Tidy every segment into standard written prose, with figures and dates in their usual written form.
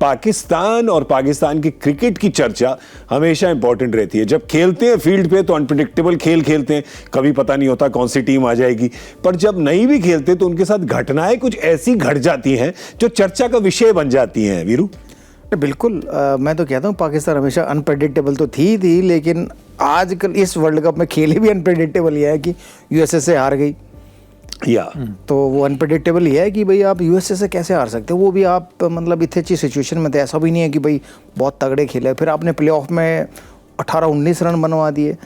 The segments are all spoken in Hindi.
पाकिस्तान और पाकिस्तान की क्रिकेट की चर्चा हमेशा इंपॉर्टेंट रहती है। जब खेलते हैं फील्ड पे तो अनप्रेडिक्टेबल खेल खेलते हैं, कभी पता नहीं होता कौन सी टीम आ जाएगी, पर जब नहीं भी खेलते तो उनके साथ घटनाएं कुछ ऐसी घट जाती हैं जो चर्चा का विषय बन जाती हैं। वीरू, बिल्कुल, मैं तो कहता हूँ पाकिस्तान हमेशा अनप्रेडिक्टेबल तो थी, लेकिन आजकल इस वर्ल्ड कप में खेले भी अनप्रेडिक्टेबल ही है कि यूएसए से हार गई। तो वो अनप्रेडिक्टेबल ही है कि भाई आप यूएसए से कैसे हार सकते हो, वो भी आप मतलब इतनी अच्छी सिचुएशन में थे। ऐसा भी नहीं है कि भाई बहुत तगड़े खेले, फिर आपने प्लेऑफ में 18-19 रन बनवा दिए।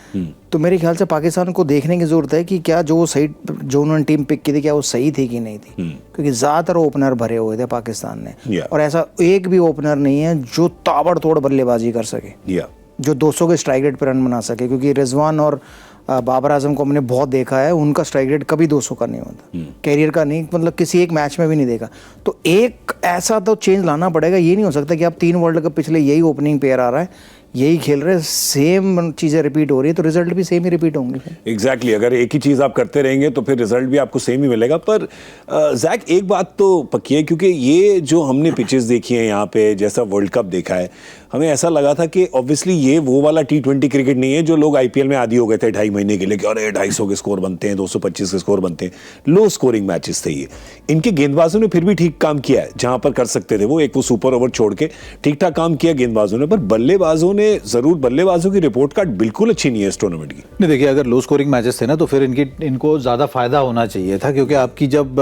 तो मेरे ख्याल से पाकिस्तान को देखने की ज़रूरत है कि क्या जो उन्होंने टीम पिक की थी क्या वो सही थी कि नहीं थी, क्योंकि ज़्यादातर ओपनर भरे हुए थे पाकिस्तान ने, और ऐसा एक भी ओपनर नहीं है जो ताबड़तोड़ बल्लेबाजी कर सके, जो 200 के स्ट्राइक रेट पर रन बना सके। क्योंकि रिजवान और बाबर आजम को हमने बहुत देखा है, उनका स्ट्राइक रेट कभी 200 का नहीं होता, कैरियर का नहीं, मतलब किसी एक मैच में भी नहीं देखा। तो एक ऐसा तो चेंज लाना पड़ेगा। ये नहीं हो सकता कि आप 3 वर्ल्ड कप पिछले यही ओपनिंग पेयर आ रहा है, यही खेल रहे, सेम चीज़ें रिपीट हो रही है, तो रिजल्ट भी सेम ही रिपीट होंगे। एग्जैक्टली, अगर एक ही चीज़ आप करते रहेंगे तो फिर रिजल्ट भी आपको सेम ही मिलेगा। पर जैक, एक बात तो पक्की है, क्योंकि ये जो हमने पिचेस देखी हैं यहाँ पे, जैसा वर्ल्ड कप देखा है, हमें ऐसा लगा था कि ऑब्वियसली ये वो वाला T20 क्रिकेट नहीं है जो लोग आईपीएल में आदी हो गए थे 2.5 महीने के लिए कि अरे 250 के स्कोर बनते हैं, 225 के स्कोर बनते हैं। लो स्कोरिंग मैचेस थे ये। इनके गेंदबाजों ने फिर भी ठीक काम किया है, जहां पर कर सकते थे वो, एक वो सुपर ओवर छोड़ के ठीक ठाक काम किया गेंदबाजों ने। पर बल्लेबाजों ने जरूर, बल्लेबाजों की रिपोर्ट कार्ड बिल्कुल अच्छी नहीं है इस टूर्नामेंट की। नहीं, देखिए, अगर लो स्कोरिंग मैचेस थे ना तो फिर इनको ज़्यादा फायदा होना चाहिए था, क्योंकि आपकी जब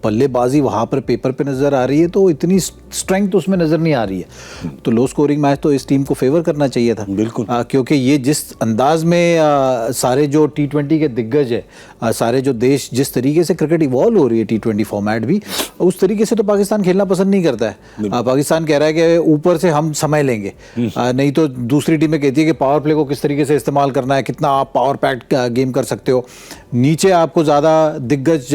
बल्लेबाजी वहाँ पर पेपर पे नज़र आ रही है तो इतनी स्ट्रेंथ उसमें नज़र नहीं आ रही है। तो लो स्कोरिंग मैच तो इस टीम को फेवर करना चाहिए था, बिल्कुल, क्योंकि ये जिस अंदाज में सारे जो T20 के दिग्गज है, सारे जो देश जिस तरीके से क्रिकेट इवॉल्व हो रही है, T20 फॉर्मेट भी उस तरीके से तो पाकिस्तान खेलना पसंद नहीं करता है। पाकिस्तान कह रहा है कि ऊपर से हम समय लेंगे, नहीं तो दूसरी टीमें कहती है कि पावर प्ले को किस तरीके से इस्तेमाल करना है, कितना आप पावर पैक्ड गेम कर सकते हो। नीचे आपको ज़्यादा दिग्गज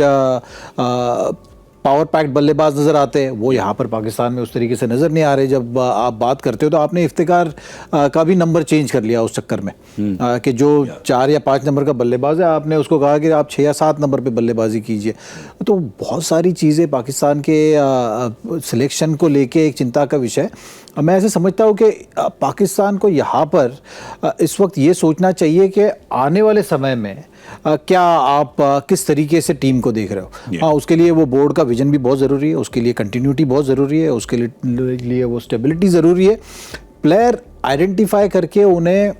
पावर पैक्ड बल्लेबाज नज़र आते हैं, वो यहाँ पर पाकिस्तान में उस तरीके से नज़र नहीं आ रहे। जब आप बात करते हो तो आपने इफ्तिकार का भी नंबर चेंज कर लिया उस चक्कर में, कि जो 4 या 5 नंबर का बल्लेबाज है, आपने उसको कहा कि आप 6 या 7 नंबर पे बल्लेबाजी कीजिए। तो बहुत सारी चीज़ें पाकिस्तान के सिलेक्शन को लेके एक चिंता का विषय। मैं ऐसे समझता हूँ कि पाकिस्तान को यहाँ पर इस वक्त ये सोचना चाहिए कि आने वाले समय में क्या आप किस तरीके से टीम को देख रहे हो। हाँ, उसके लिए वो बोर्ड का विजन भी बहुत ज़रूरी है, उसके लिए कंटिन्यूटी बहुत ज़रूरी है, उसके लिए वो स्टेबिलिटी ज़रूरी है। प्लेयर आइडेंटिफाई करके उन्हें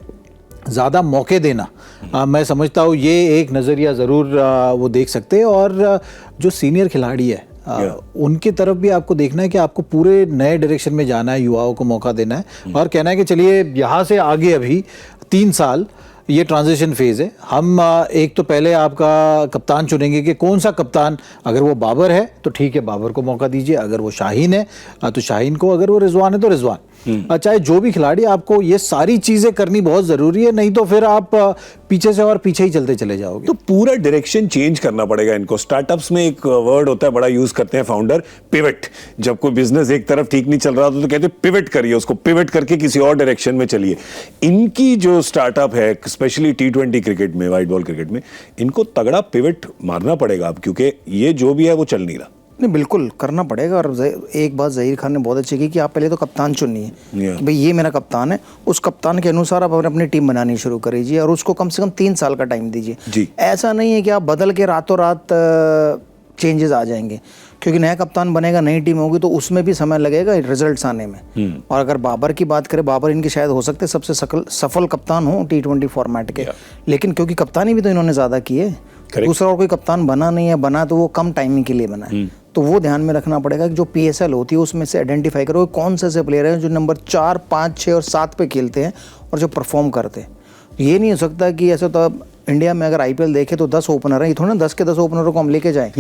ज़्यादा मौके देना, मैं समझता हूँ ये एक नज़रिया ज़रूर वो देख सकते हैं। और जो सीनियर खिलाड़ी है उनकी तरफ भी आपको देखना है कि आपको पूरे नए डायरेक्शन में जाना है, युवाओं को मौका देना है और कहना है कि चलिए यहाँ से आगे अभी 3 साल ये ट्रांजिशन फेज़ है। हम एक तो पहले आपका कप्तान चुनेंगे कि कौन सा कप्तान, अगर वो बाबर है तो ठीक है, बाबर को मौका दीजिए, अगर वो शाहीन है तो शाहीन को, अगर वो रिजवान है तो रिजवान, चाहे जो भी खिलाड़ी। आपको ये सारी चीज़ें करनी बहुत ज़रूरी है, नहीं तो फिर आप पीछे से और पीछे ही चलते चले जाओगे। तो पूरा डायरेक्शन चेंज करना पड़ेगा इनको। स्टार्टअप्स में एक वर्ड होता है, बड़ा यूज करते हैं फाउंडर, पिवट। जब कोई बिजनेस एक तरफ ठीक नहीं चल रहा तो कहते हैं पिवट करिए, उसको पिवट करके किसी और डायरेक्शन में चलिए। इनकी जो स्टार्टअप है स्पेशली T20 क्रिकेट में, वाइट बॉल क्रिकेट में, इनको तगड़ा पिवट मारना पड़ेगा अब, क्योंकि ये जो भी है वो चल नहीं रहा। नहीं, बिल्कुल करना पड़ेगा। और एक बात ज़हीर खान ने बहुत अच्छी की कि आप पहले तो कप्तान चुनिए कि भाई ये मेरा कप्तान है, उस कप्तान के अनुसार आप अपनी टीम बनानी शुरू करिए और उसको कम से कम 3 साल का टाइम दीजिए। ऐसा नहीं है कि आप बदल के रातों रात चेंजेस आ जाएंगे, क्योंकि नया कप्तान बनेगा, नई टीम होगी, तो उसमें भी समय लगेगा रिजल्ट्स आने में। और अगर बाबर की बात करें, बाबर इनके शायद हो सकते सबसे सफल कप्तान हो T20 फॉर्मेट के, लेकिन क्योंकि कप्तानी भी तो इन्होंने ज़्यादा की है, दूसरा और कोई कप्तान बना नहीं है, बना तो वो कम टाइमिंग के लिए बना है। तो वो ध्यान में रखना पड़ेगा कि जो PSL होती है उसमें से आइडेंटिफाई करो कौन से ऐसे प्लेयर हैं जो नंबर 4, 5, 6 और 7 पे खेलते हैं और जो परफॉर्म करते हैं। ये नहीं हो सकता कि ऐसे तो इंडिया में अगर IPL देखे तो 10 ओपनर हैं, ये थोड़ा ना 10 के 10 ओपनरों को हम लेके जाएं।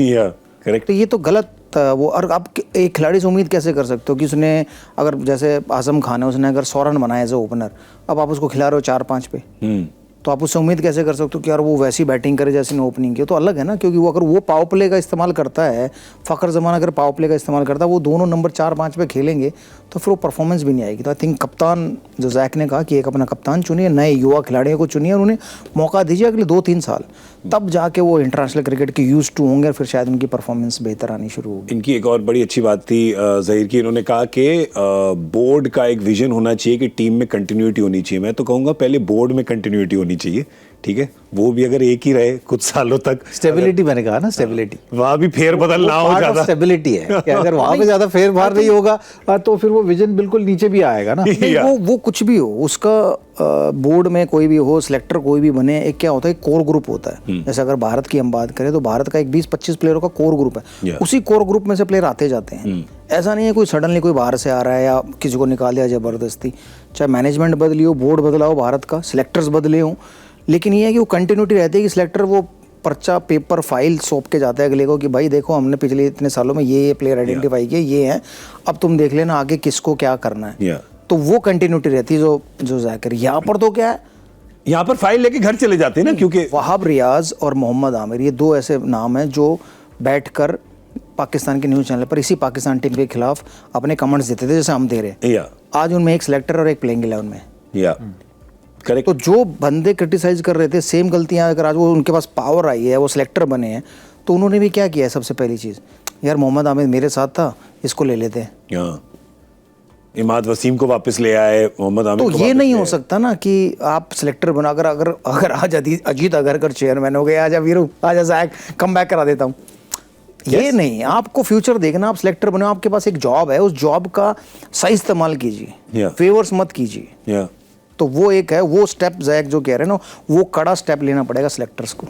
करेक्ट। तो ये तो गलत वो। और आप एक खिलाड़ी से उम्मीद कैसे कर सकते हो कि उसने, अगर जैसे आजम खान है, उसने अगर 100 रन बनाए एज ए ओपनर, अब आप उसको खिला रहे हो 4-5 पे, तो आप उससे उम्मीद कैसे कर सकते हो कि यार वो वैसी बैटिंग करे जैसे ने ओपनिंग की। तो अलग है ना, क्योंकि वो अगर वो पावर प्ले का इस्तेमाल करता है फ़खर जमान अगर पावर प्ले का इस्तेमाल करता, वो दोनों नंबर 4-5 पे खेलेंगे तो फिर वो परफॉर्मेंस भी नहीं आएगी। तो आई थिंक कप्तान जो जैक ने कहा कि एक अपना कप्तान चुनिए, नए युवा खिलाड़ियों को चुनिए और उन्हें मौका दीजिए अगले 2-3 साल, तब जाके वो इंटरनेशनल क्रिकेट के यूज टू होंगे और फिर शायद उनकी परफॉर्मेंस बेहतर आनी शुरू होगी। इनकी एक और बड़ी अच्छी बात थी ज़हीर की, इन्होंने कहा कि बोर्ड का एक विजन होना चाहिए कि टीम में कंटिन्यूटी होनी चाहिए। मैं तो कहूँगा पहले बोर्ड में कंटिन्यूटी होनी चाहिए, ठीक है, वो भी अगर एक ही रहे कुछ सालों तक, स्टेबिलिटी मैंने कहा ना, स्टेबिलिटी वहाँ भी फेर बदल ना हो ज्यादा, स्टेबिलिटी है कि अगर वहाँ पे ज्यादा फेर फार नहीं होगा तो फिर वो विजन बिल्कुल नीचे भी आएगा ना। वो कुछ भी हो, उसका बोर्ड में कोई भी हो, सिलेक्टर कोई भी बने, एक क्या होता है, कोर ग्रुप होता है। जैसे अगर भारत की हम बात करें तो भारत का एक 20-25 प्लेयरों का कोर ग्रुप है, उसी कोर ग्रुप में से प्लेयर आते जाते हैं। ऐसा नहीं है कोई सडनली कोई बाहर से आ रहा है या किसी को निकाल दिया जबरदस्ती। चाहे मैनेजमेंट बदली हो, बोर्ड बदला हो भारत का, सिलेक्टर्स बदले हों, लेकिन ये है कि वो कंटिन्यूटी रहती है कि सिलेक्टर वो पर्चा पेपर फाइल सौंप के जाता है अगले को कि भाई देखो हमने पिछले इतने सालों में ये प्लेयर आइडेंटिफाई किए, ये हैं, अब तुम देख लेना आगे किसको क्या करना है। तो वो कंटिन्यूटी रहती है जो जाकर। यहाँ पर तो क्या है, यहाँ पर फाइल लेके घर चले जाते हैं ना, क्योंकि वहाब रियाज और मोहम्मद आमिर ये 2 ऐसे नाम हैं जो बैठकर पाकिस्तान के न्यूज़ चैनल पर इसी पाकिस्तान टीम के खिलाफ अपने कमेंट्स देते थे जैसे हम दे रहे हैं। आज उनमें एक सिलेक्टर और एक प्लेइंग 11 में करेक्ट। तो जो बंदे क्रिटिसाइज कर रहे थे सेम गलतियां अगर आज वो उनके पास पावर आई है, वो सिलेक्टर बने हैं, तो उन्होंने भी क्या किया है, सबसे पहली चीज़, यार मोहम्मद आमिर मेरे साथ था, इसको ले लेते हैं। इमाद वसीम को वापस ले आए, मोहम्मद आमिर तो ये नहीं हो सकता ना कि आप सिलेक्टर बना अगर आज अजीत अगरकर चेयरमैन हो गए, आजा वीरू, आजा जैक, कम बैक करा देता हूँ, ये नहीं। आपको फ्यूचर देखना, आप सिलेक्टर बने, आपके पास एक जॉब है, उस जॉब का सही इस्तेमाल कीजिए, फेवर्स मत कीजिए। तो वो एक है, वो स्टेप जैक जो कह रहे हैं ना, वो कड़ा स्टेप लेना पड़ेगा सिलेक्टर्स को।